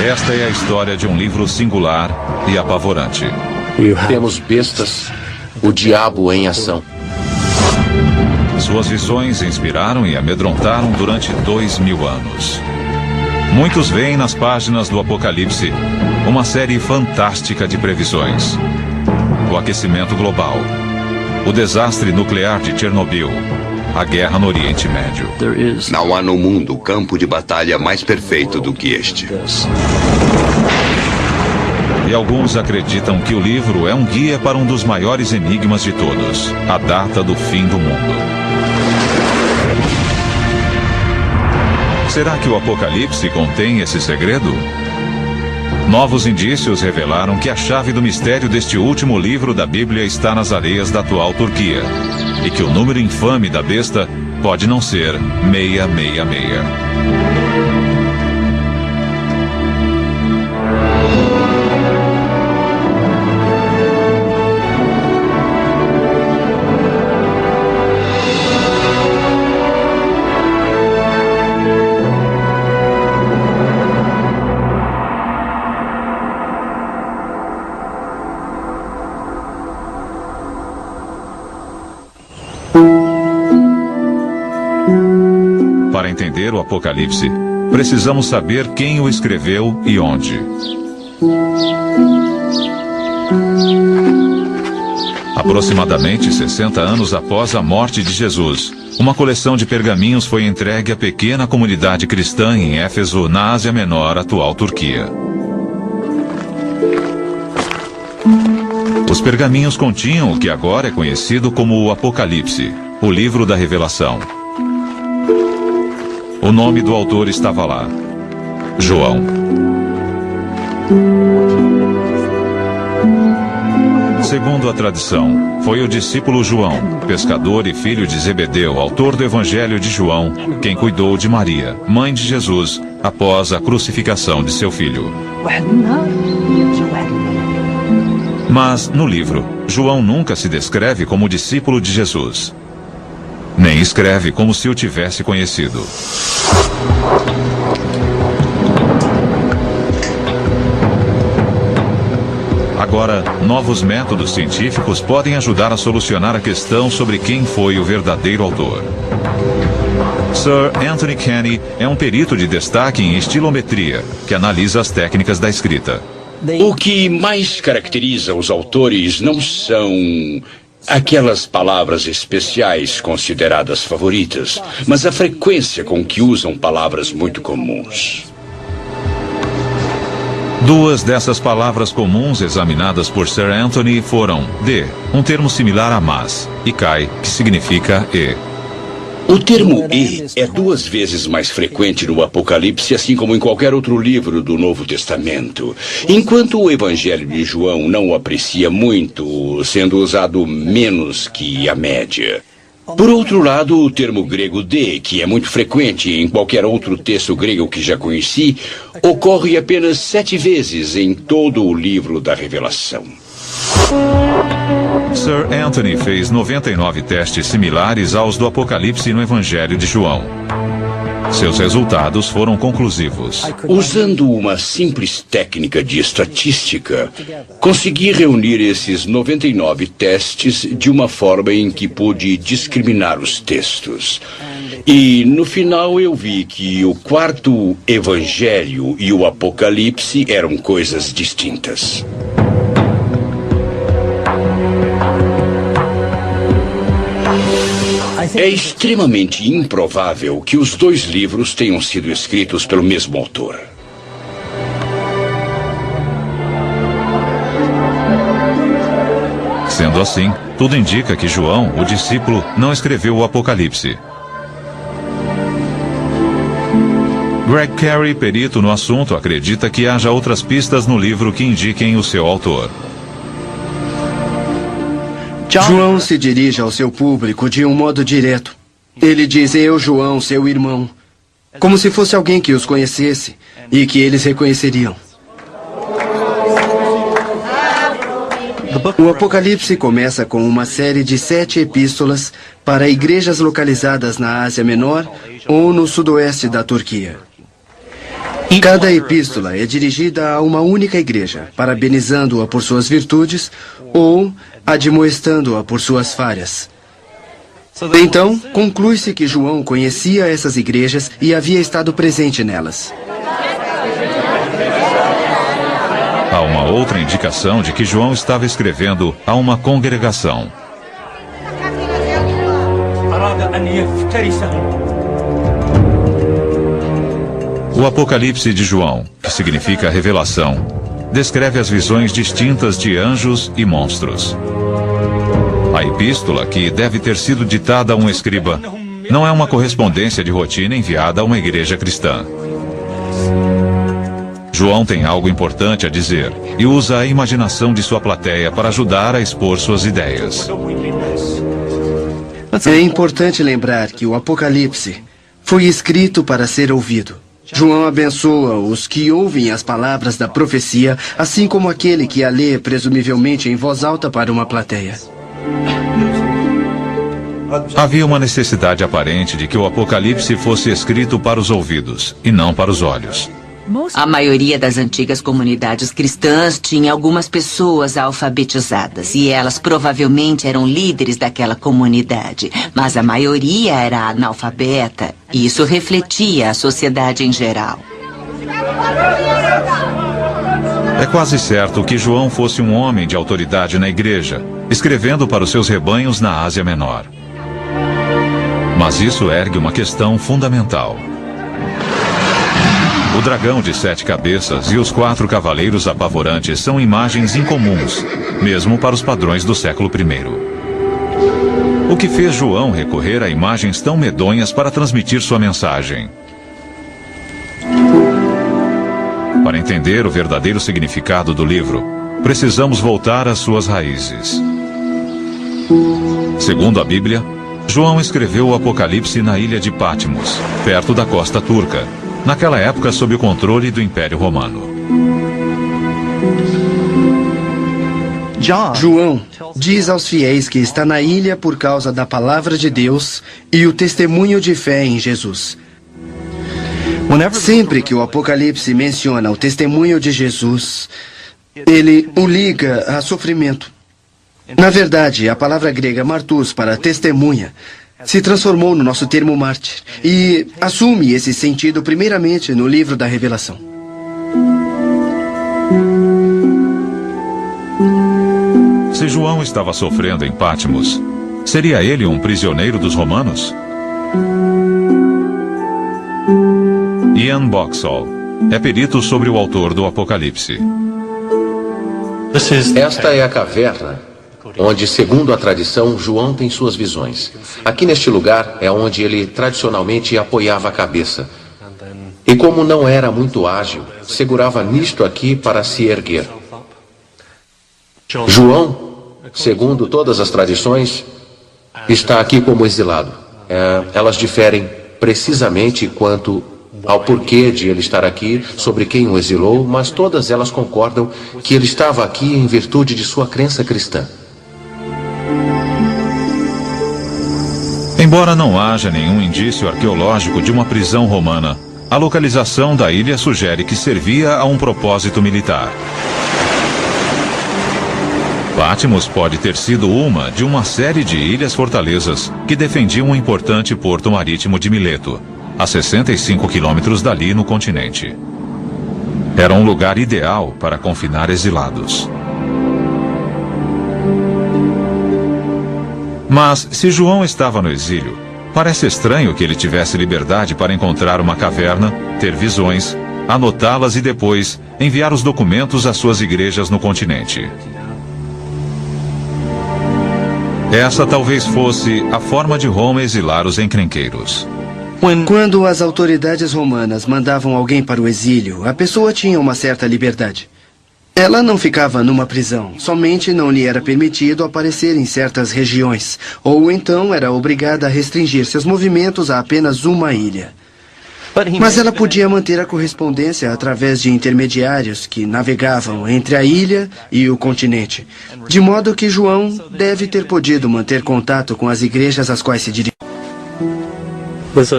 Esta é a história de um livro singular e apavorante. Temos bestas, o diabo em ação. Suas visões inspiraram e amedrontaram durante 2000 anos. Muitos veem nas páginas do Apocalipse uma série fantástica de previsões. O aquecimento global, o desastre nuclear de Chernobyl, a guerra no Oriente Médio. Não há no mundo campo de batalha mais perfeito do que este. E alguns acreditam que o livro é um guia para um dos maiores enigmas de todos, a data do fim do mundo. Será que o Apocalipse contém esse segredo? Novos indícios revelaram que a chave do mistério deste último livro da Bíblia está nas areias da atual Turquia, e que o número infame da besta pode não ser 666. Para entender o Apocalipse, precisamos saber quem o escreveu e onde. Aproximadamente 60 anos após a morte de Jesus, uma coleção de pergaminhos foi entregue à pequena comunidade cristã em Éfeso, na Ásia Menor, atual Turquia. Os pergaminhos continham o que agora é conhecido como o Apocalipse, o livro da Revelação. O nome do autor estava lá: João. Segundo a tradição, foi o discípulo João, pescador e filho de Zebedeu, autor do Evangelho de João, quem cuidou de Maria, mãe de Jesus, após a crucificação de seu filho. Mas, no livro, João nunca se descreve como discípulo de Jesus. Nem escreve como se o tivesse conhecido. Agora, novos métodos científicos podem ajudar a solucionar a questão sobre quem foi o verdadeiro autor. Sir Anthony Kenny é um perito de destaque em estilometria, que analisa as técnicas da escrita. O que mais caracteriza os autores não são aquelas palavras especiais consideradas favoritas, mas a frequência com que usam palavras muito comuns. Duas dessas palavras comuns examinadas por Sir Anthony foram de, um termo similar a mas, e kai, que significa e. O termo e é 2 vezes mais frequente no Apocalipse, assim como em qualquer outro livro do Novo Testamento. Enquanto o Evangelho de João não o aprecia muito, sendo usado menos que a média. Por outro lado, o termo grego de, que é muito frequente em qualquer outro texto grego que já conheci, ocorre apenas 7 vezes em todo o livro da Revelação. Sir Anthony fez 99 testes similares aos do Apocalipse no Evangelho de João. Seus resultados foram conclusivos. Usando uma simples técnica de estatística, consegui reunir esses 99 testes de uma forma em que pude discriminar os textos. E, no final, eu vi que o 4º Evangelho e o Apocalipse eram coisas distintas. É extremamente improvável que os 2 livros tenham sido escritos pelo mesmo autor. Sendo assim, tudo indica que João, o discípulo, não escreveu o Apocalipse. Greg Carey, perito no assunto, acredita que haja outras pistas no livro que indiquem o seu autor. João se dirige ao seu público de um modo direto. Ele diz: eu, João, seu irmão, como se fosse alguém que os conhecesse e que eles reconheceriam. O Apocalipse começa com uma série de 7 epístolas para igrejas localizadas na Ásia Menor ou no sudoeste da Turquia. Cada epístola é dirigida a uma única igreja, parabenizando-a por suas virtudes ou admoestando-a por suas falhas. Então, conclui-se que João conhecia essas igrejas e havia estado presente nelas. Há uma outra indicação de que João estava escrevendo a uma congregação. O Apocalipse de João, que significa revelação, descreve as visões distintas de anjos e monstros. A epístola, que deve ter sido ditada a um escriba, não é uma correspondência de rotina enviada a uma igreja cristã. João tem algo importante a dizer e usa a imaginação de sua plateia para ajudar a expor suas ideias. É importante lembrar que o Apocalipse foi escrito para ser ouvido. João abençoa os que ouvem as palavras da profecia, assim como aquele que a lê presumivelmente em voz alta para uma plateia. Havia uma necessidade aparente de que o Apocalipse fosse escrito para os ouvidos e não para os olhos. A maioria das antigas comunidades cristãs tinha algumas pessoas alfabetizadas e elas provavelmente eram líderes daquela comunidade, mas a maioria era analfabeta e isso refletia a sociedade em geral. É quase certo que João fosse um homem de autoridade na igreja, escrevendo para os seus rebanhos na Ásia Menor. Mas isso ergue uma questão fundamental. O dragão de 7 cabeças e os 4 cavaleiros apavorantes são imagens incomuns, mesmo para os padrões do século I. O que fez João recorrer a imagens tão medonhas para transmitir sua mensagem? Para entender o verdadeiro significado do livro, precisamos voltar às suas raízes. Segundo a Bíblia, João escreveu o Apocalipse na ilha de Patmos, perto da costa turca, naquela época sob o controle do Império Romano. João diz aos fiéis que está na ilha por causa da palavra de Deus e o testemunho de fé em Jesus. Sempre que o Apocalipse menciona o testemunho de Jesus, ele o liga a sofrimento. Na verdade, a palavra grega martus para testemunha se transformou no nosso termo mártir e assume esse sentido primeiramente no livro da Revelação. Se João estava sofrendo em Patmos, seria ele um prisioneiro dos romanos? Ian Boxall é perito sobre o autor do Apocalipse. Esta é a caverna onde, segundo a tradição, João tem suas visões. Aqui neste lugar é onde ele tradicionalmente apoiava a cabeça. E como não era muito ágil, segurava nisto aqui para se erguer. João, segundo todas as tradições, está aqui como exilado. Elas diferem precisamente quanto ao porquê de ele estar aqui, sobre quem o exilou, mas todas elas concordam que ele estava aqui em virtude de sua crença cristã. Embora não haja nenhum indício arqueológico de uma prisão romana, a localização da ilha sugere que servia a um propósito militar. Patmos pode ter sido uma de uma série de ilhas-fortalezas que defendiam um importante porto marítimo de Mileto, a 65 quilômetros dali no continente. Era um lugar ideal para confinar exilados. Mas, se João estava no exílio, parece estranho que ele tivesse liberdade para encontrar uma caverna, ter visões, anotá-las e depois enviar os documentos às suas igrejas no continente. Essa talvez fosse a forma de Roma exilar os encrenqueiros. Quando as autoridades romanas mandavam alguém para o exílio, a pessoa tinha uma certa liberdade. Ela não ficava numa prisão, somente não lhe era permitido aparecer em certas regiões, ou então era obrigada a restringir seus movimentos a apenas uma ilha. Mas ela podia manter a correspondência através de intermediários que navegavam entre a ilha e o continente, de modo que João deve ter podido manter contato com as igrejas às quais se dirigia.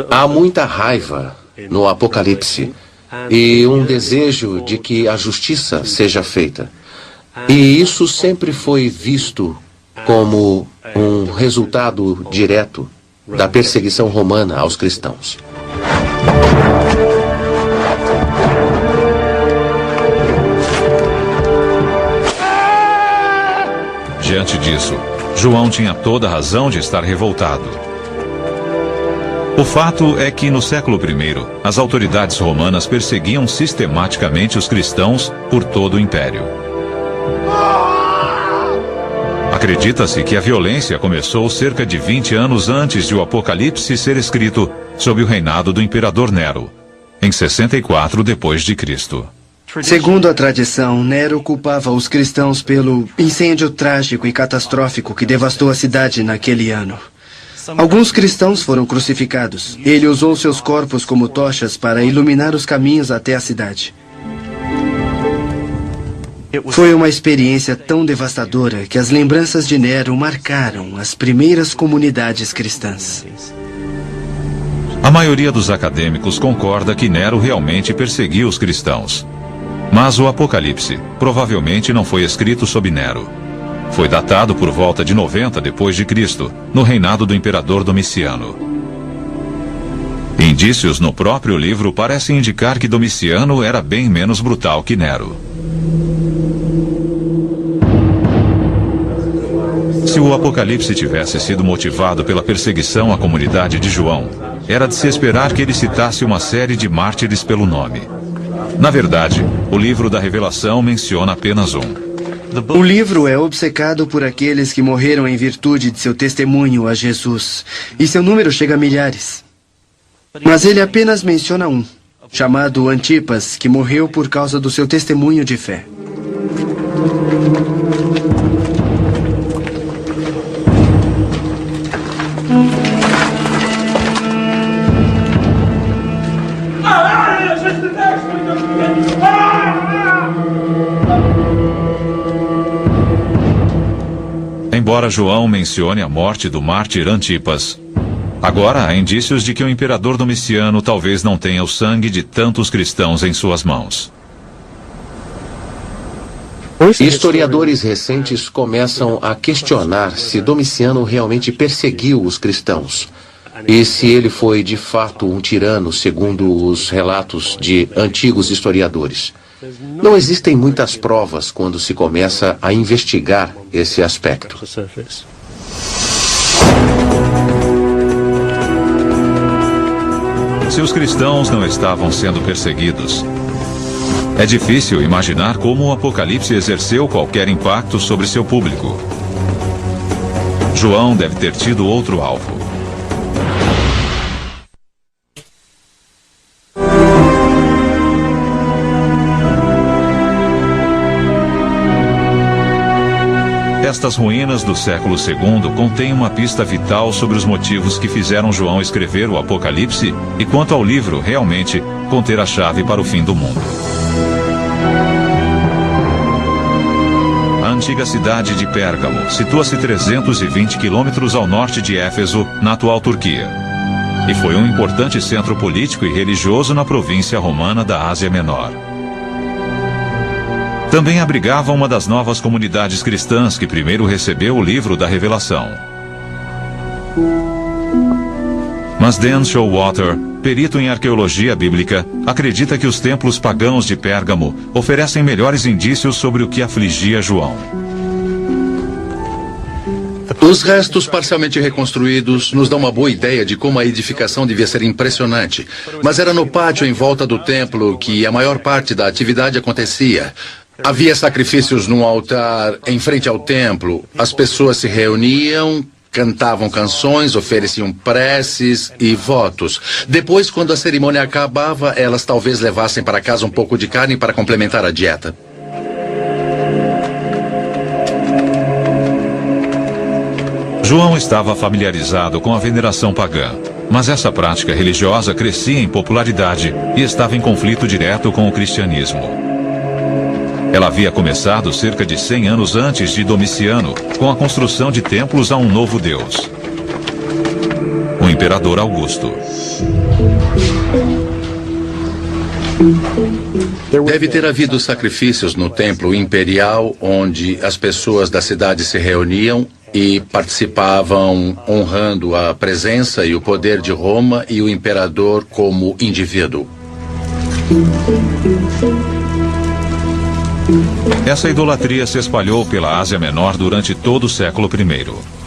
Há muita raiva no Apocalipse. e um desejo de que a justiça seja feita. E isso sempre foi visto como um resultado direto da perseguição romana aos cristãos. Diante disso, João tinha toda a razão de estar revoltado. O fato é que no século I, as autoridades romanas perseguiam sistematicamente os cristãos por todo o império. Acredita-se que a violência começou cerca de 20 anos antes de o Apocalipse ser escrito sob o reinado do imperador Nero, em 64 d.C. Segundo a tradição, Nero culpava os cristãos pelo incêndio trágico e catastrófico que devastou a cidade naquele ano. Alguns cristãos foram crucificados. Ele usou seus corpos como tochas para iluminar os caminhos até a cidade. Foi uma experiência tão devastadora que as lembranças de Nero marcaram as primeiras comunidades cristãs. A maioria dos acadêmicos concorda que Nero realmente perseguiu os cristãos. Mas o Apocalipse provavelmente não foi escrito sob Nero. Foi datado por volta de 90 d.C., no reinado do imperador Domiciano. Indícios no próprio livro parecem indicar que Domiciano era bem menos brutal que Nero. Se o Apocalipse tivesse sido motivado pela perseguição à comunidade de João, era de se esperar que ele citasse uma série de mártires pelo nome. Na verdade, o livro da Revelação menciona apenas um. O livro é obcecado por aqueles que morreram em virtude de seu testemunho a Jesus, e seu número chega a milhares. Mas ele apenas menciona um, chamado Antipas, que morreu por causa do seu testemunho de fé. Embora João mencione a morte do mártir Antipas, agora há indícios de que o imperador Domiciano talvez não tenha o sangue de tantos cristãos em suas mãos. Historiadores recentes começam a questionar se Domiciano realmente perseguiu os cristãos e se ele foi de fato um tirano, segundo os relatos de antigos historiadores. Não existem muitas provas quando se começa a investigar esse aspecto. Se os cristãos não estavam sendo perseguidos, é difícil imaginar como o Apocalipse exerceu qualquer impacto sobre seu público. João deve ter tido outro alvo. Estas ruínas do século II contêm uma pista vital sobre os motivos que fizeram João escrever o Apocalipse e quanto ao livro realmente conter a chave para o fim do mundo. A antiga cidade de Pérgamo situa-se 320 quilômetros ao norte de Éfeso, na atual Turquia, e foi um importante centro político e religioso na província romana da Ásia Menor. Também abrigava uma das novas comunidades cristãs que primeiro recebeu o livro da Revelação. Mas Dan Showalter, perito em arqueologia bíblica, acredita que os templos pagãos de Pérgamo oferecem melhores indícios sobre o que afligia João. Os restos parcialmente reconstruídos nos dão uma boa ideia de como a edificação devia ser impressionante. Mas era no pátio em volta do templo que a maior parte da atividade acontecia. Havia sacrifícios num altar em frente ao templo. As pessoas se reuniam, cantavam canções, ofereciam preces e votos. Depois, quando a cerimônia acabava, elas talvez levassem para casa um pouco de carne para complementar a dieta. João estava familiarizado com a veneração pagã, mas essa prática religiosa crescia em popularidade e estava em conflito direto com o cristianismo. Ela havia começado cerca de 100 anos antes de Domiciano, com a construção de templos a um novo deus, o imperador Augusto. Deve ter havido sacrifícios no templo imperial, onde as pessoas da cidade se reuniam e participavam honrando a presença e o poder de Roma e o imperador como indivíduo. Essa idolatria se espalhou pela Ásia Menor durante todo o século I.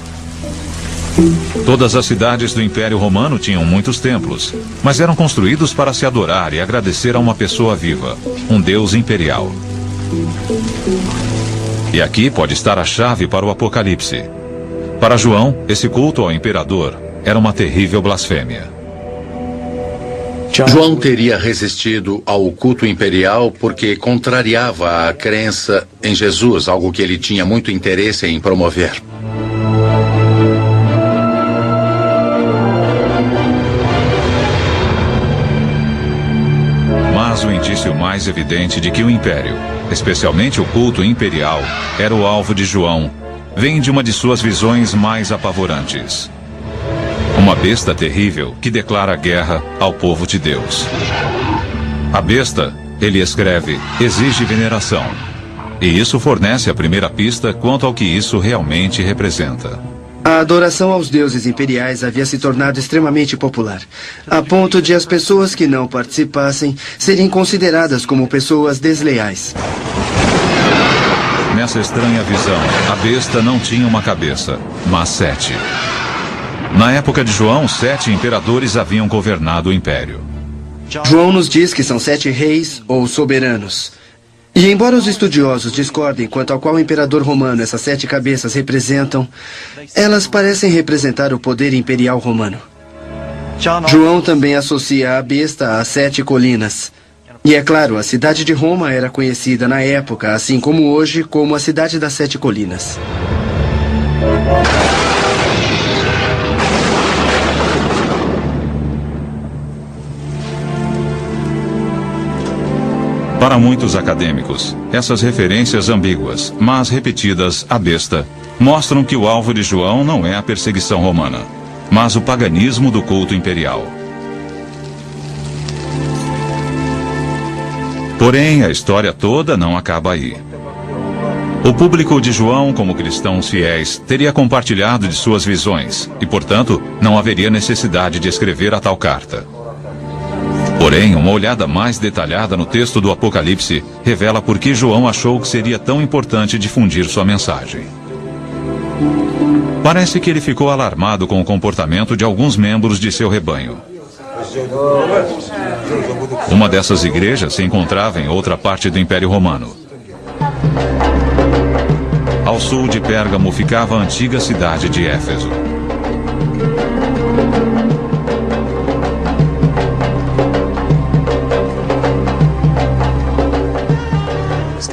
Todas as cidades do Império Romano tinham muitos templos, mas eram construídos para se adorar e agradecer a uma pessoa viva, um deus imperial. E aqui pode estar a chave para o Apocalipse. Para João, esse culto ao imperador era uma terrível blasfêmia. João teria resistido ao culto imperial porque contrariava a crença em Jesus, algo que ele tinha muito interesse em promover. Mas o indício mais evidente de que o império, especialmente o culto imperial, era o alvo de João, vem de uma de suas visões mais apavorantes. Uma besta terrível que declara guerra ao povo de Deus. A besta, ele escreve, exige veneração. E isso fornece a primeira pista quanto ao que isso realmente representa. A adoração aos deuses imperiais havia se tornado extremamente popular, a ponto de as pessoas que não participassem serem consideradas como pessoas desleais. Nessa estranha visão, a besta não tinha uma cabeça, mas 7. Na época de João, 7 imperadores haviam governado o império. João nos diz que são 7 reis ou soberanos. E embora os estudiosos discordem quanto ao qual imperador romano essas 7 cabeças representam, elas parecem representar o poder imperial romano. João também associa a besta às 7 colinas. E é claro, a cidade de Roma era conhecida na época, assim como hoje, como a cidade das 7 colinas. Para muitos acadêmicos, essas referências ambíguas, mas repetidas à besta, mostram que o alvo de João não é a perseguição romana, mas o paganismo do culto imperial. Porém, a história toda não acaba aí. O público de João, como cristãos fiéis, teria compartilhado de suas visões e, portanto, não haveria necessidade de escrever a tal carta. Porém, uma olhada mais detalhada no texto do Apocalipse revela por que João achou que seria tão importante difundir sua mensagem. Parece que ele ficou alarmado com o comportamento de alguns membros de seu rebanho. Uma dessas igrejas se encontrava em outra parte do Império Romano. Ao sul de Pérgamo ficava a antiga cidade de Éfeso.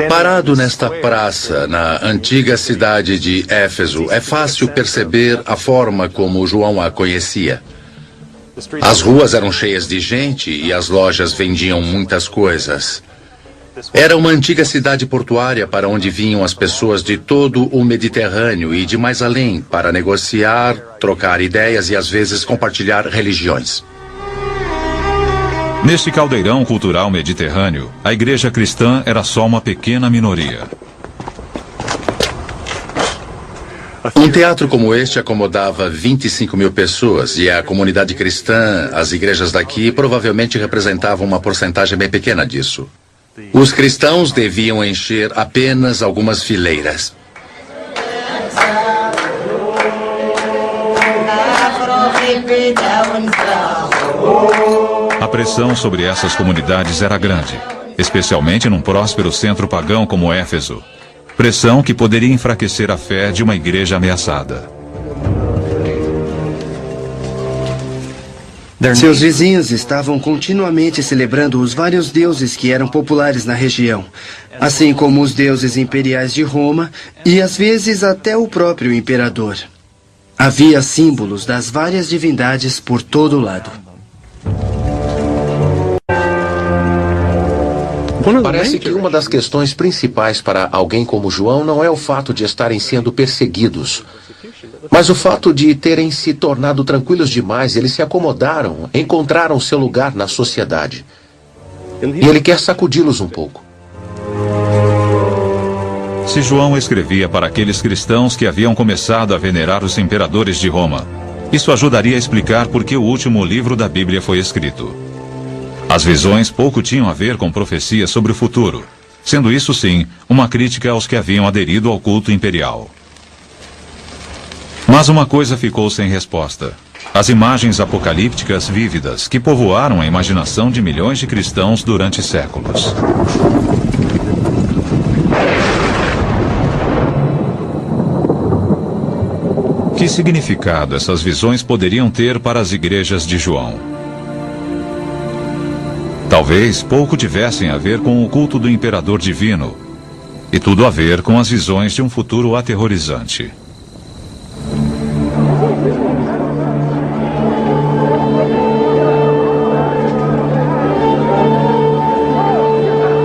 Parado nesta praça, na antiga cidade de Éfeso, é fácil perceber a forma como João a conhecia. As ruas eram cheias de gente e as lojas vendiam muitas coisas. Era uma antiga cidade portuária para onde vinham as pessoas de todo o Mediterrâneo e de mais além para negociar, trocar ideias e às vezes compartilhar religiões. Neste caldeirão cultural mediterrâneo, a igreja cristã era só uma pequena minoria. Um teatro como este acomodava 25 mil pessoas e a comunidade cristã, as igrejas daqui, provavelmente representavam uma porcentagem bem pequena disso. Os cristãos deviam encher apenas algumas fileiras. A pressão sobre essas comunidades era grande, especialmente num próspero centro pagão como Éfeso. Pressão que poderia enfraquecer a fé de uma igreja ameaçada. Seus vizinhos estavam continuamente celebrando os vários deuses que eram populares na região, assim como os deuses imperiais de Roma e às vezes até o próprio imperador. Havia símbolos das várias divindades por todo o lado. Parece que uma das questões principais para alguém como João não é o fato de estarem sendo perseguidos, mas o fato de terem se tornado tranquilos demais. Eles se acomodaram, encontraram seu lugar na sociedade. E ele quer sacudi-los um pouco. Se João escrevia para aqueles cristãos que haviam começado a venerar os imperadores de Roma, isso ajudaria a explicar por que o último livro da Bíblia foi escrito. As visões pouco tinham a ver com profecias sobre o futuro, sendo isso, sim, uma crítica aos que haviam aderido ao culto imperial. Mas uma coisa ficou sem resposta. As imagens apocalípticas vívidas que povoaram a imaginação de milhões de cristãos durante séculos. Que significado essas visões poderiam ter para as igrejas de João? Talvez pouco tivessem a ver com o culto do imperador divino, e tudo a ver com as visões de um futuro aterrorizante.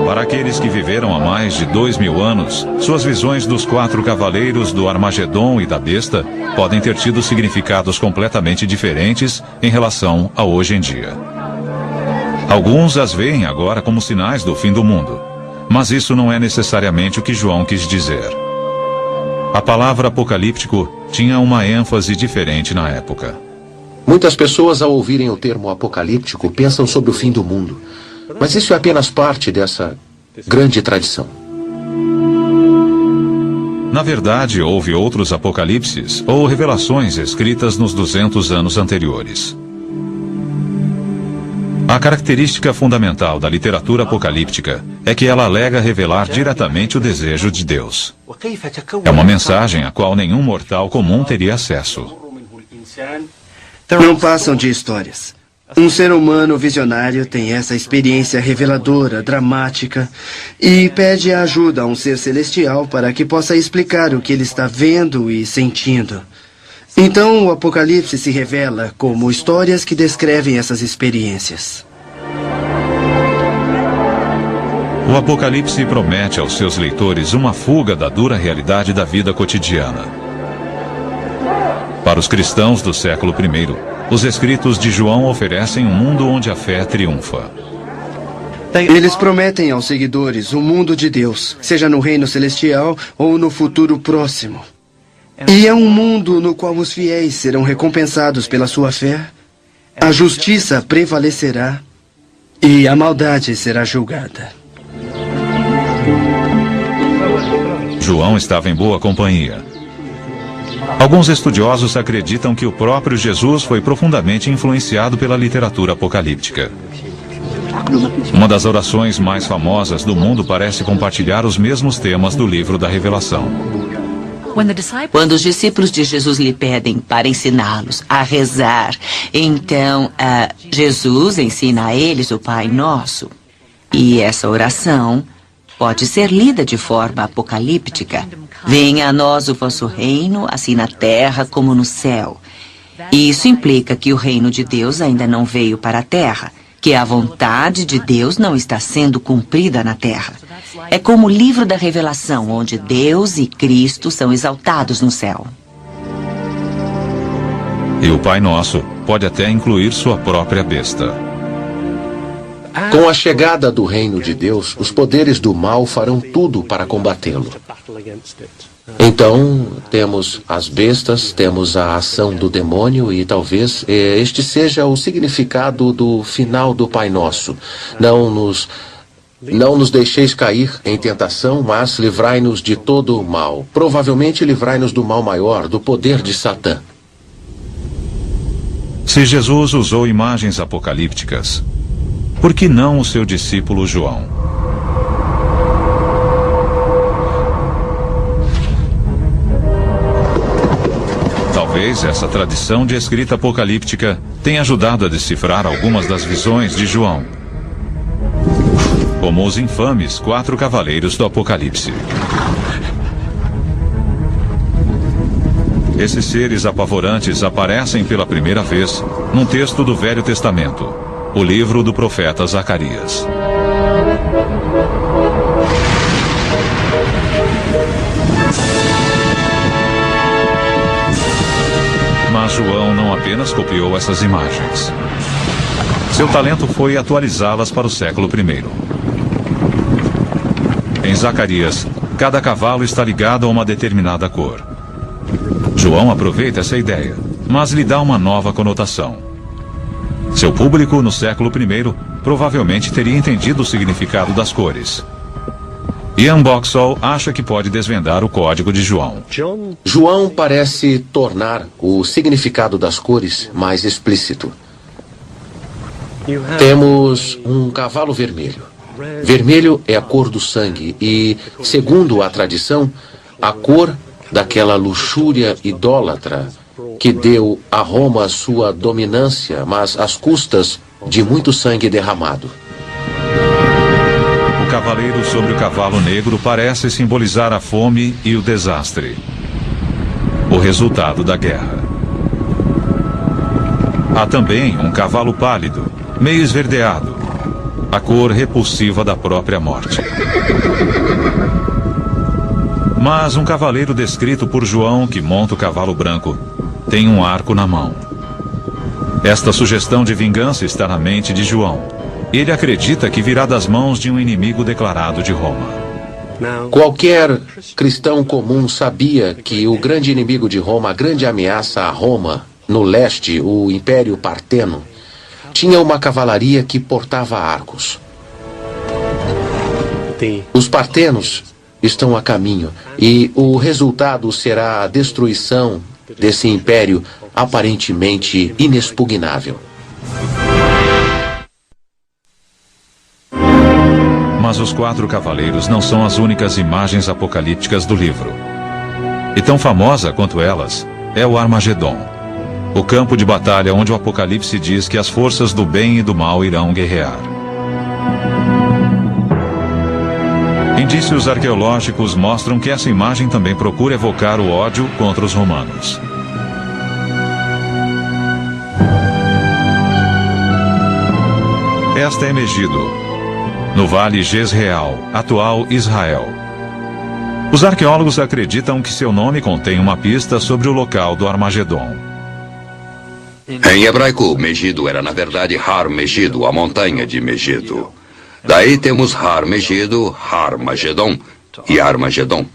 Para aqueles que viveram há mais de 2000 anos, suas visões dos 4 cavaleiros do Armagedon e da besta podem ter tido significados completamente diferentes em relação a hoje em dia. Alguns as veem agora como sinais do fim do mundo, mas isso não é necessariamente o que João quis dizer. A palavra apocalíptico tinha uma ênfase diferente na época. Muitas pessoas, ao ouvirem o termo apocalíptico, pensam sobre o fim do mundo. Mas isso é apenas parte dessa grande tradição. Na verdade, houve outros apocalipses ou revelações escritas nos 200 anos anteriores. A característica fundamental da literatura apocalíptica é que ela alega revelar diretamente o desejo de Deus. É uma mensagem a qual nenhum mortal comum teria acesso. Não passam de histórias. Um ser humano visionário tem essa experiência reveladora, dramática, e pede ajuda a um ser celestial para que possa explicar o que ele está vendo e sentindo. Então, o Apocalipse se revela como histórias que descrevem essas experiências. O Apocalipse promete aos seus leitores uma fuga da dura realidade da vida cotidiana. Para os cristãos do século I, os escritos de João oferecem um mundo onde a fé triunfa. Eles prometem aos seguidores um mundo de Deus, seja no reino celestial ou no futuro próximo. E é um mundo no qual os fiéis serão recompensados pela sua fé, a justiça prevalecerá e a maldade será julgada. João estava em boa companhia. Alguns estudiosos acreditam que o próprio Jesus foi profundamente influenciado pela literatura apocalíptica. Uma das orações mais famosas do mundo parece compartilhar os mesmos temas do livro da Revelação. Quando os discípulos de Jesus lhe pedem para ensiná-los a rezar, então Jesus ensina a eles o Pai Nosso. E essa oração pode ser lida de forma apocalíptica. Venha a nós o vosso reino, assim na terra como no céu. E isso implica que o reino de Deus ainda não veio para a terra, que a vontade de Deus não está sendo cumprida na terra. É como o livro da Revelação, onde Deus e Cristo são exaltados no céu. E o Pai Nosso pode até incluir sua própria besta. Com a chegada do reino de Deus, os poderes do mal farão tudo para combatê-lo. Então, temos as bestas, temos a ação do demônio e talvez este seja o significado do final do Pai Nosso. Não nos deixeis cair em tentação, mas livrai-nos de todo o mal. Provavelmente livrai-nos do mal maior, do poder de Satã. Se Jesus usou imagens apocalípticas, por que não o seu discípulo João? Talvez essa tradição de escrita apocalíptica tenha ajudado a decifrar algumas das visões de João, como os infames 4 cavaleiros do Apocalipse. Esses seres apavorantes aparecem pela primeira vez num texto do Velho Testamento, o livro do profeta Zacarias. Mas João não apenas copiou essas imagens. Seu talento foi atualizá-las para o século I. Em Zacarias, cada cavalo está ligado a uma determinada cor. João aproveita essa ideia, mas lhe dá uma nova conotação. Seu público, no século I, provavelmente teria entendido o significado das cores. Ian Boxall acha que pode desvendar o código de João. João parece tornar o significado das cores mais explícito. Temos um cavalo vermelho. Vermelho é a cor do sangue e, segundo a tradição, a cor daquela luxúria idólatra que deu a Roma sua dominância, mas às custas de muito sangue derramado. O cavaleiro sobre o cavalo negro parece simbolizar a fome e o desastre, o resultado da guerra. Há também um cavalo pálido, meio esverdeado, a cor repulsiva da própria morte. Mas um cavaleiro descrito por João, que monta o cavalo branco, tem um arco na mão. Esta sugestão de vingança está na mente de João. Ele acredita que virá das mãos de um inimigo declarado de Roma. Qualquer cristão comum sabia que o grande inimigo de Roma, a grande ameaça a Roma, no leste, o Império Parteno, tinha uma cavalaria que portava arcos. Os partenos estão a caminho e o resultado será a destruição desse império aparentemente inexpugnável. Mas os 4 cavaleiros não são as únicas imagens apocalípticas do livro. E tão famosa quanto elas é o Armagedon, o campo de batalha onde o Apocalipse diz que as forças do bem e do mal irão guerrear. Indícios arqueológicos mostram que essa imagem também procura evocar o ódio contra os romanos. Esta é Megido, no Vale Jezreel, atual Israel. Os arqueólogos acreditam que seu nome contém uma pista sobre o local do Armagedon. Em hebraico, Megido era na verdade Har Megido, a montanha de Megido. Daí temos Har Megido, Har Magedon e Armagedon.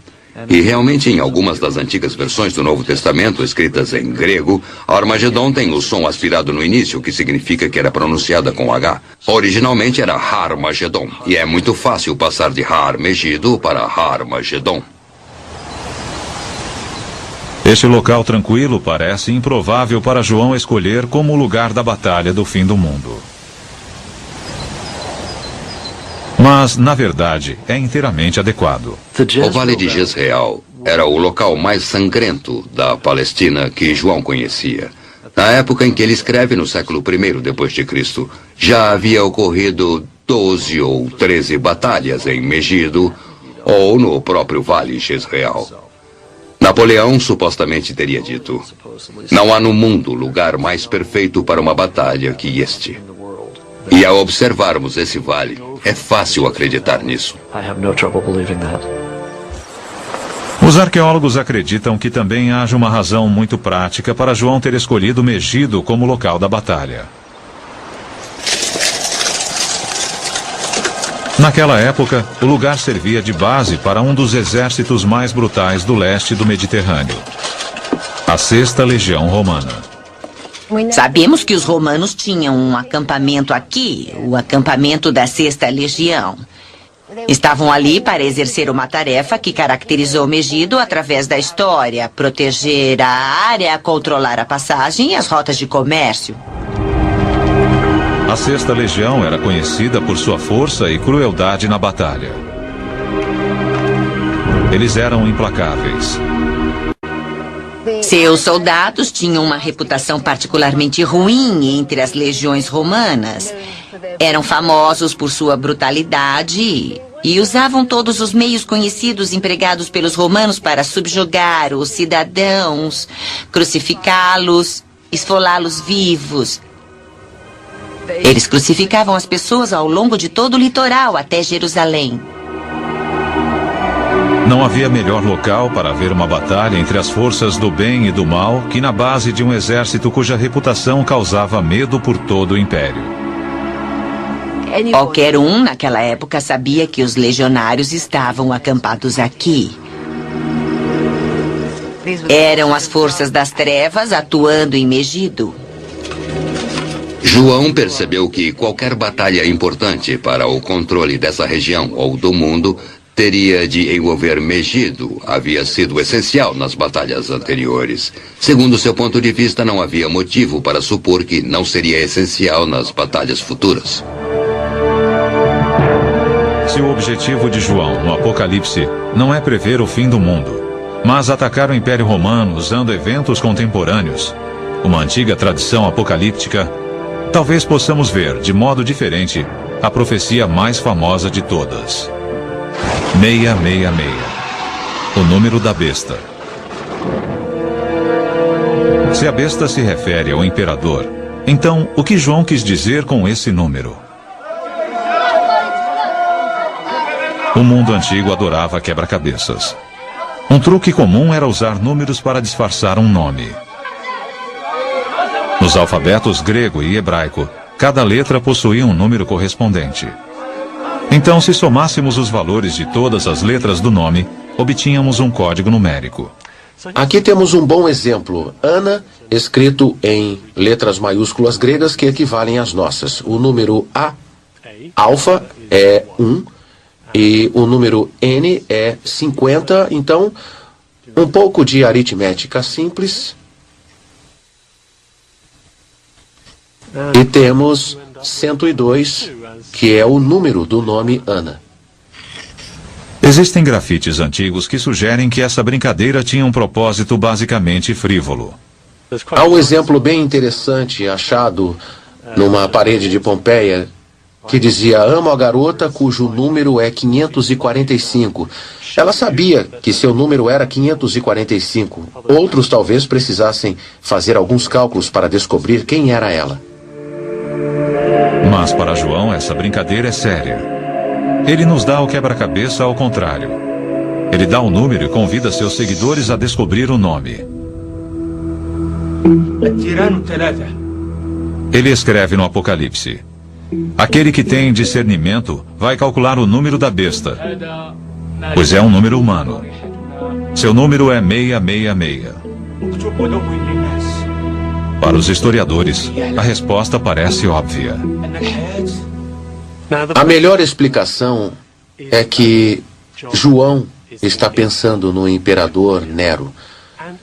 E realmente em algumas das antigas versões do Novo Testamento, escritas em grego, Armagedon tem o som aspirado no início, que significa que era pronunciada com H. Originalmente era Har Magedon, e é muito fácil passar de Har Megido para Har Magedon. Este local tranquilo parece improvável para João escolher como o lugar da batalha do fim do mundo. Mas, na verdade, é inteiramente adequado. O Vale de Jezreel era o local mais sangrento da Palestina que João conhecia. Na época em que ele escreve, no século I depois de Cristo, já havia ocorrido 12 ou 13 batalhas em Megido ou no próprio Vale Jezreel. Napoleão supostamente teria dito: não há no mundo lugar mais perfeito para uma batalha que este. E ao observarmos esse vale, é fácil acreditar nisso. Os arqueólogos acreditam que também haja uma razão muito prática para João ter escolhido Megido como local da batalha. Naquela época, o lugar servia de base para um dos exércitos mais brutais do leste do Mediterrâneo, a 6ª Legião Romana. Sabemos que os romanos tinham um acampamento aqui, o acampamento da 6ª Legião. Estavam ali para exercer uma tarefa que caracterizou Megido através da história: proteger a área, controlar a passagem e as rotas de comércio. A 6ª Legião era conhecida por sua força e crueldade na batalha. Eles eram implacáveis. Seus soldados tinham uma reputação particularmente ruim entre as legiões romanas. Eram famosos por sua brutalidade e usavam todos os meios conhecidos empregados pelos romanos para subjugar os cidadãos, crucificá-los, esfolá-los vivos. Eles crucificavam as pessoas ao longo de todo o litoral até Jerusalém. Não havia melhor local para haver uma batalha entre as forças do bem e do mal que na base de um exército cuja reputação causava medo por todo o império. Qualquer um naquela época sabia que os legionários estavam acampados aqui. Eram as forças das trevas atuando em Megido. João percebeu que qualquer batalha importante para o controle dessa região ou do mundo teria de envolver Megido. Havia sido essencial nas batalhas anteriores. Segundo seu ponto de vista, não havia motivo para supor que não seria essencial nas batalhas futuras. Se o objetivo de João no Apocalipse não é prever o fim do mundo, mas atacar o Império Romano usando eventos contemporâneos, uma antiga tradição apocalíptica, talvez possamos ver, de modo diferente, a profecia mais famosa de todas. 666. O número da besta. Se a besta se refere ao imperador, então o que João quis dizer com esse número? O mundo antigo adorava quebra-cabeças. Um truque comum era usar números para disfarçar um nome. Nos alfabetos grego e hebraico, cada letra possuía um número correspondente. Então, se somássemos os valores de todas as letras do nome, obtínhamos um código numérico. Aqui temos um bom exemplo. Ana, escrito em letras maiúsculas gregas que equivalem às nossas. O número A, alfa, é 1, e o número N é 50. Então, um pouco de aritmética simples. E temos 102, que é o número do nome Ana. Existem grafites antigos que sugerem que essa brincadeira tinha um propósito basicamente frívolo. Há um exemplo bem interessante achado numa parede de Pompeia que dizia: amo a garota cujo número é 545. Ela sabia que seu número era 545. Outros talvez precisassem fazer alguns cálculos para descobrir quem era ela. Mas para João, essa brincadeira é séria. Ele nos dá o quebra-cabeça ao contrário. Ele dá o número e convida seus seguidores a descobrir o nome. Ele escreve no Apocalipse: aquele que tem discernimento vai calcular o número da besta, pois é um número humano. Seu número é 666. Para os historiadores, a resposta parece óbvia. A melhor explicação é que João está pensando no imperador Nero.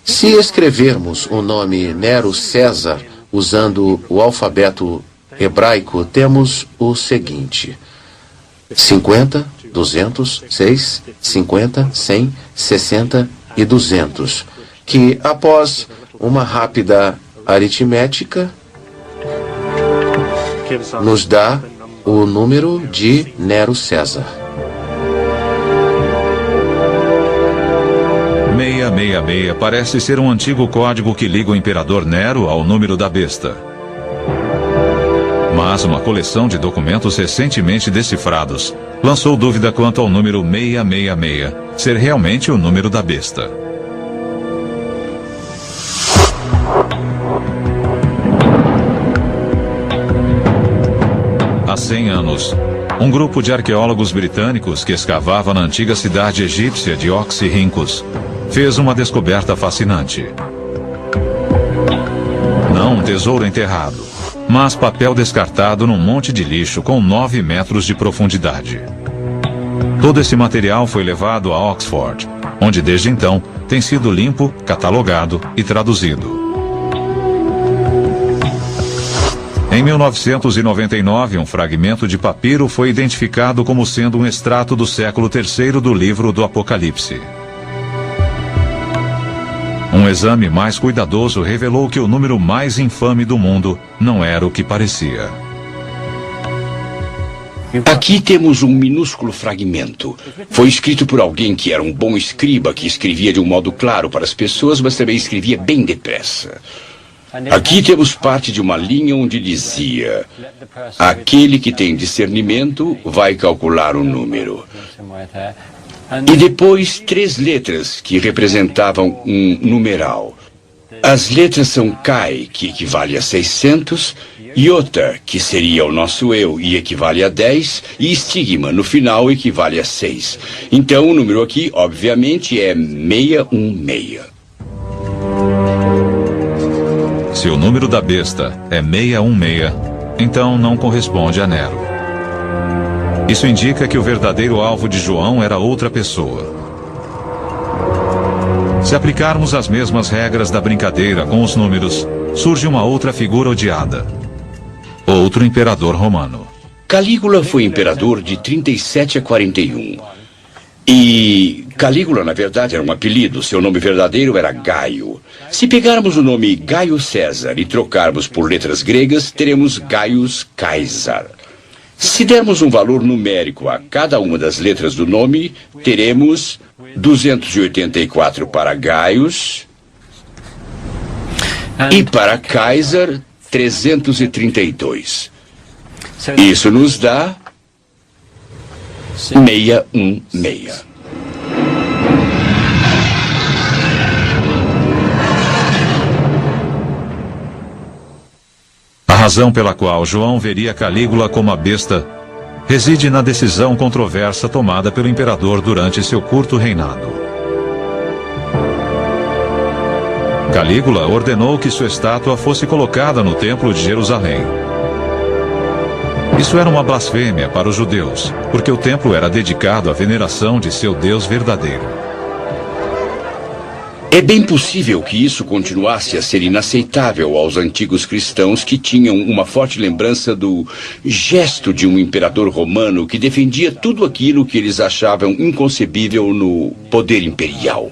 Se escrevermos o nome Nero César usando o alfabeto hebraico, temos o seguinte: 50, 200, 6, 50, 100, 60 e 200, que após uma rápida aritmética nos dá o número de Nero César. 666 parece ser um antigo código que liga o imperador Nero ao número da besta. Mas uma coleção de documentos recentemente decifrados lançou dúvida quanto ao número 666 ser realmente o número da besta. Há 100 anos, um grupo de arqueólogos britânicos que escavava na antiga cidade egípcia de Oxirhynchus fez uma descoberta fascinante. Não um tesouro enterrado, mas papel descartado num monte de lixo com 9 metros de profundidade. Todo esse material foi levado a Oxford, onde desde então tem sido limpo, catalogado e traduzido. Em 1999, um fragmento de papiro foi identificado como sendo um extrato do século III do livro do Apocalipse. Um exame mais cuidadoso revelou que o número mais infame do mundo não era o que parecia. Aqui temos um minúsculo fragmento. Foi escrito por alguém que era um bom escriba, que escrevia de um modo claro para as pessoas, mas também escrevia bem depressa. Aqui temos parte de uma linha onde dizia: aquele que tem discernimento vai calcular o número. E depois 3 letras que representavam um numeral. As letras são Chi, que equivale a 600, Iota, que seria o nosso eu e equivale a 10, e estigma, no final, equivale a 6. Então, o número aqui, obviamente, é 616. Se o número da besta é 616, então não corresponde a Nero. Isso indica que o verdadeiro alvo de João era outra pessoa. Se aplicarmos as mesmas regras da brincadeira com os números, surge uma outra figura odiada. Outro imperador romano. Calígula foi imperador de 37 a 41. E Calígula, na verdade, era um apelido. Seu nome verdadeiro era Gaio. Se pegarmos o nome Gaio César e trocarmos por letras gregas, teremos Gaius Caesar. Se dermos um valor numérico a cada uma das letras do nome, teremos 284 para Gaius e para Caesar 332. Isso nos dá 616. A razão pela qual João veria Calígula como a besta reside na decisão controversa tomada pelo imperador durante seu curto reinado. Calígula ordenou que sua estátua fosse colocada no Templo de Jerusalém. Isso era uma blasfêmia para os judeus, porque o templo era dedicado à veneração de seu Deus verdadeiro. É bem possível que isso continuasse a ser inaceitável aos antigos cristãos que tinham uma forte lembrança do gesto de um imperador romano que defendia tudo aquilo que eles achavam inconcebível no poder imperial.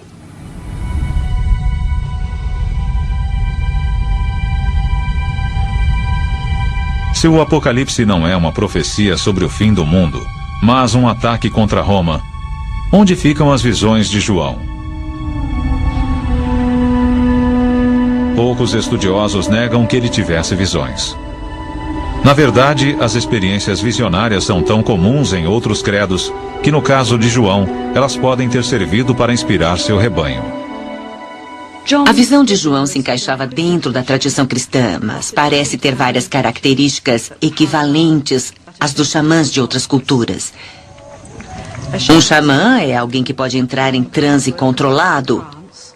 Se o Apocalipse não é uma profecia sobre o fim do mundo, mas um ataque contra Roma, onde ficam as visões de João? Poucos estudiosos negam que ele tivesse visões. Na verdade, as experiências visionárias são tão comuns em outros credos que, no caso de João, elas podem ter servido para inspirar seu rebanho. A visão de João se encaixava dentro da tradição cristã, mas parece ter várias características equivalentes às dos xamãs de outras culturas. Um xamã é alguém que pode entrar em transe controlado,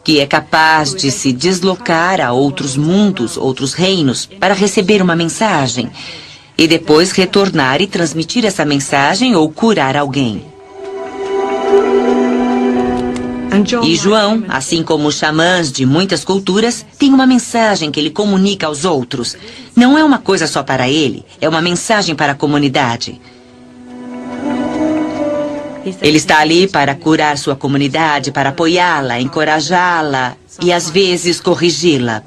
que é capaz de se deslocar a outros mundos, outros reinos, para receber uma mensagem e depois retornar e transmitir essa mensagem ou curar alguém. E João, assim como os xamãs de muitas culturas, tem uma mensagem que ele comunica aos outros. Não é uma coisa só para ele, é uma mensagem para a comunidade. Ele está ali para curar sua comunidade, para apoiá-la, encorajá-la e, às vezes, corrigi-la.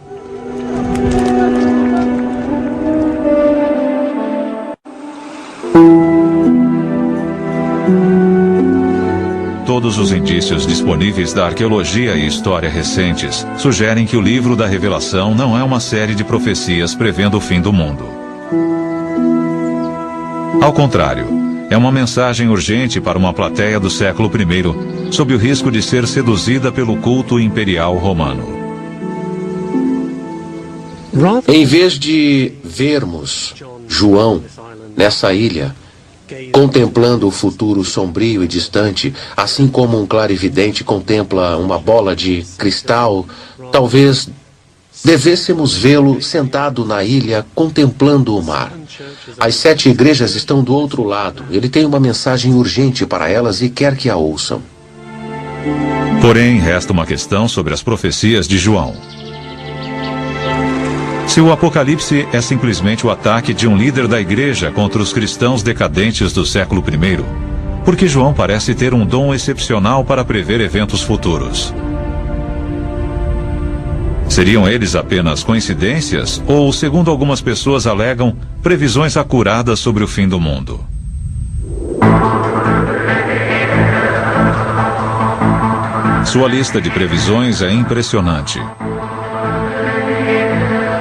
Todos os indícios disponíveis da arqueologia e história recentes sugerem que o livro da Revelação não é uma série de profecias prevendo o fim do mundo. Ao contrário, é uma mensagem urgente para uma plateia do século I, sob o risco de ser seduzida pelo culto imperial romano. Em vez de vermos João nessa ilha, contemplando o futuro sombrio e distante, assim como um clarividente contempla uma bola de cristal, talvez devêssemos vê-lo sentado na ilha, contemplando o mar. As 7 igrejas estão do outro lado. Ele tem uma mensagem urgente para elas e quer que a ouçam. Porém, resta uma questão sobre as profecias de João. Se o Apocalipse é simplesmente o ataque de um líder da igreja contra os cristãos decadentes do século I, por que João parece ter um dom excepcional para prever eventos futuros? Seriam eles apenas coincidências ou, segundo algumas pessoas alegam, previsões acuradas sobre o fim do mundo? Sua lista de previsões é impressionante.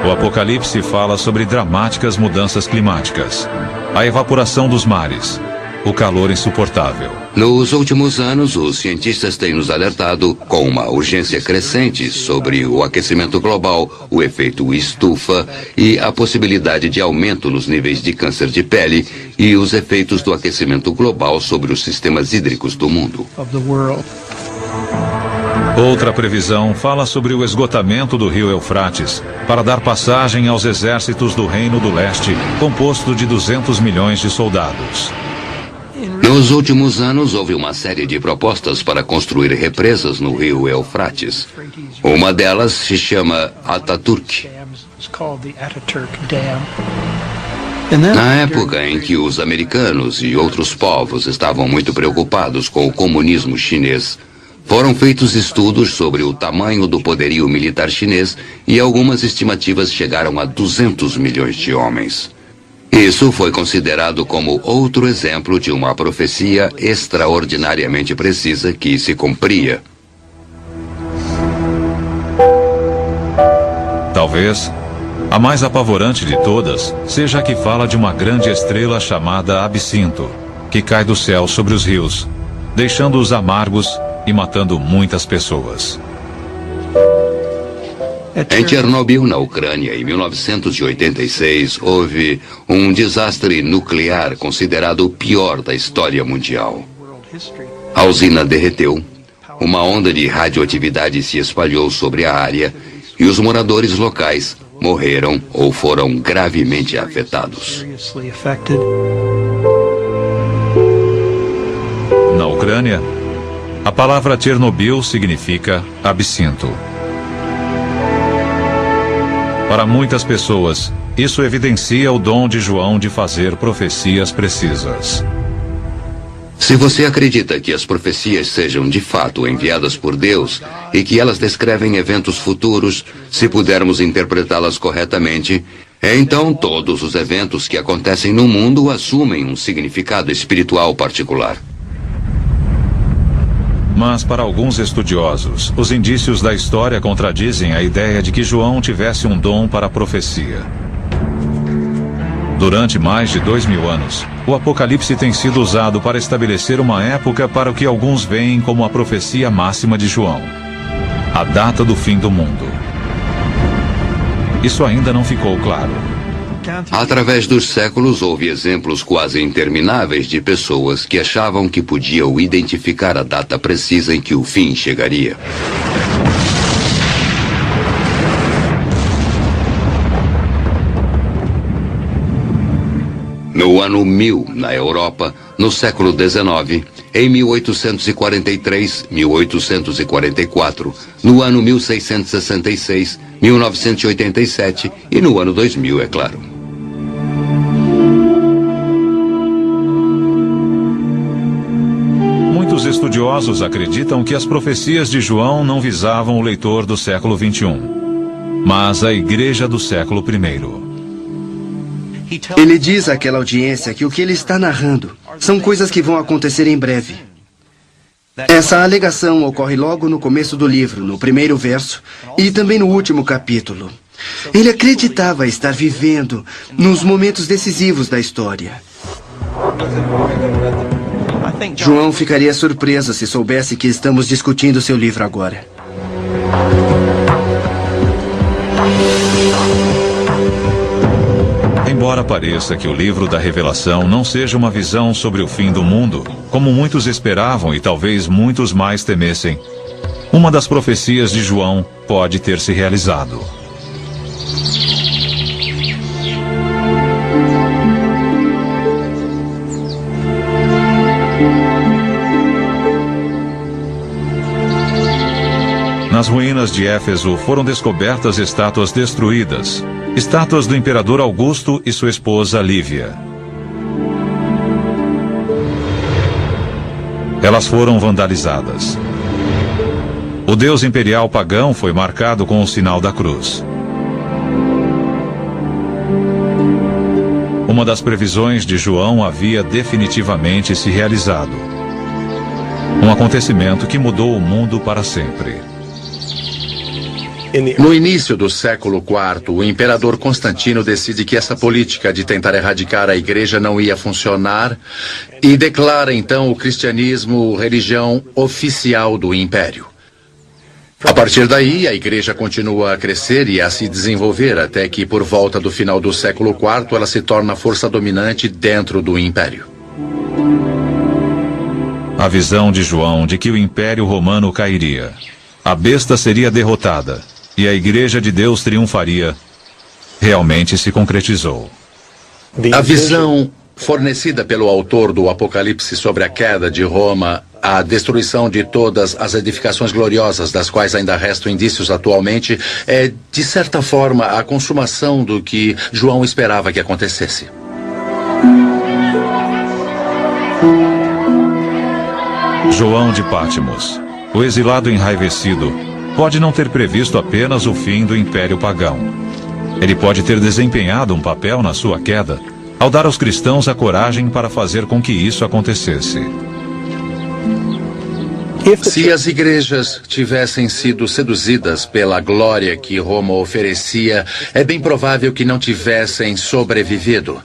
O Apocalipse fala sobre dramáticas mudanças climáticas, a evaporação dos mares, o calor insuportável. Nos últimos anos, os cientistas têm nos alertado com uma urgência crescente sobre o aquecimento global, o efeito estufa e a possibilidade de aumento nos níveis de câncer de pele e os efeitos do aquecimento global sobre os sistemas hídricos do mundo. Outra previsão fala sobre o esgotamento do rio Eufrates para dar passagem aos exércitos do Reino do Leste, composto de 200 milhões de soldados. Nos últimos anos, houve uma série de propostas para construir represas no rio Eufrates. Uma delas se chama Ataturk. Na época em que os americanos e outros povos estavam muito preocupados com o comunismo chinês, foram feitos estudos sobre o tamanho do poderio militar chinês e algumas estimativas chegaram a 200 milhões de homens. Isso foi considerado como outro exemplo de uma profecia extraordinariamente precisa que se cumpria. Talvez a mais apavorante de todas seja a que fala de uma grande estrela chamada Absinto, que cai do céu sobre os rios, deixando-os amargos e matando muitas pessoas. Em Chernobyl, na Ucrânia, em 1986, houve um desastre nuclear considerado o pior da história mundial. A usina derreteu, uma onda de radioatividade se espalhou sobre a área e os moradores locais morreram ou foram gravemente afetados. Na Ucrânia, a palavra Chernobyl significa absinto. Para muitas pessoas, isso evidencia o dom de João de fazer profecias precisas. Se você acredita que as profecias sejam de fato enviadas por Deus e que elas descrevem eventos futuros, se pudermos interpretá-las corretamente, então todos os eventos que acontecem no mundo assumem um significado espiritual particular. Mas para alguns estudiosos, os indícios da história contradizem a ideia de que João tivesse um dom para a profecia. Durante mais de 2000 anos, o Apocalipse tem sido usado para estabelecer uma época para o que alguns veem como a profecia máxima de João, a data do fim do mundo. Isso ainda não ficou claro. Através dos séculos, houve exemplos quase intermináveis de pessoas que achavam que podiam identificar a data precisa em que o fim chegaria. No ano 1000, na Europa, no século XIX, em 1843, 1844, no ano 1666, 1987 e no ano 2000, é claro. Muitos estudiosos acreditam que as profecias de João não visavam o leitor do século XXI, mas a igreja do século I. Ele diz àquela audiência que o que ele está narrando são coisas que vão acontecer em breve. Essa alegação ocorre logo no começo do livro, no primeiro verso, e também no último capítulo. Ele acreditava estar vivendo nos momentos decisivos da história. João ficaria surpreso se soubesse que estamos discutindo seu livro agora. Embora pareça que o livro da Revelação não seja uma visão sobre o fim do mundo, como muitos esperavam e talvez muitos mais temessem, uma das profecias de João pode ter se realizado. Nas ruínas de Éfeso foram descobertas estátuas destruídas, estátuas do imperador Augusto e sua esposa Lívia. Elas foram vandalizadas. O deus imperial pagão foi marcado com o sinal da cruz. Uma das previsões de João havia definitivamente se realizado. Um acontecimento que mudou o mundo para sempre. No início do século IV, o imperador Constantino decide que essa política de tentar erradicar a igreja não ia funcionar e declara então o cristianismo religião oficial do império. A partir daí, a igreja continua a crescer e a se desenvolver até que, por volta do final do século IV, ela se torna a força dominante dentro do império. A visão de João de que o Império Romano cairia, a besta seria derrotada e a Igreja de Deus triunfaria, realmente se concretizou. A visão fornecida pelo autor do Apocalipse sobre a queda de Roma, a destruição de todas as edificações gloriosas das quais ainda restam indícios atualmente, é, de certa forma, a consumação do que João esperava que acontecesse. João de Patmos, o exilado enraivecido, pode não ter previsto apenas o fim do Império Pagão. Ele pode ter desempenhado um papel na sua queda, ao dar aos cristãos a coragem para fazer com que isso acontecesse. Se as igrejas tivessem sido seduzidas pela glória que Roma oferecia, é bem provável que não tivessem sobrevivido.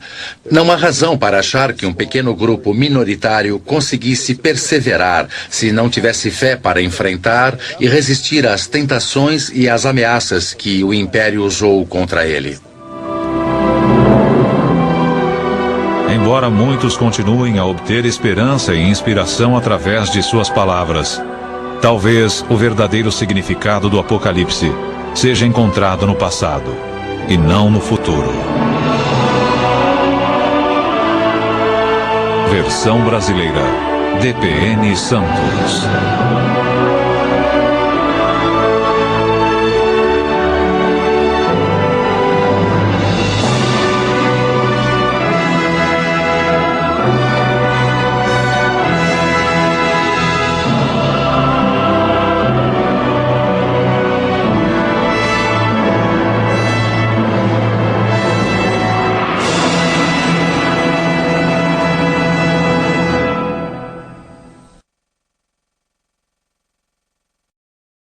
Não há razão para achar que um pequeno grupo minoritário conseguisse perseverar se não tivesse fé para enfrentar e resistir às tentações e às ameaças que o império usou contra ele. Embora muitos continuem a obter esperança e inspiração através de suas palavras, talvez o verdadeiro significado do Apocalipse seja encontrado no passado e não no futuro. Versão brasileira, DPN Santos.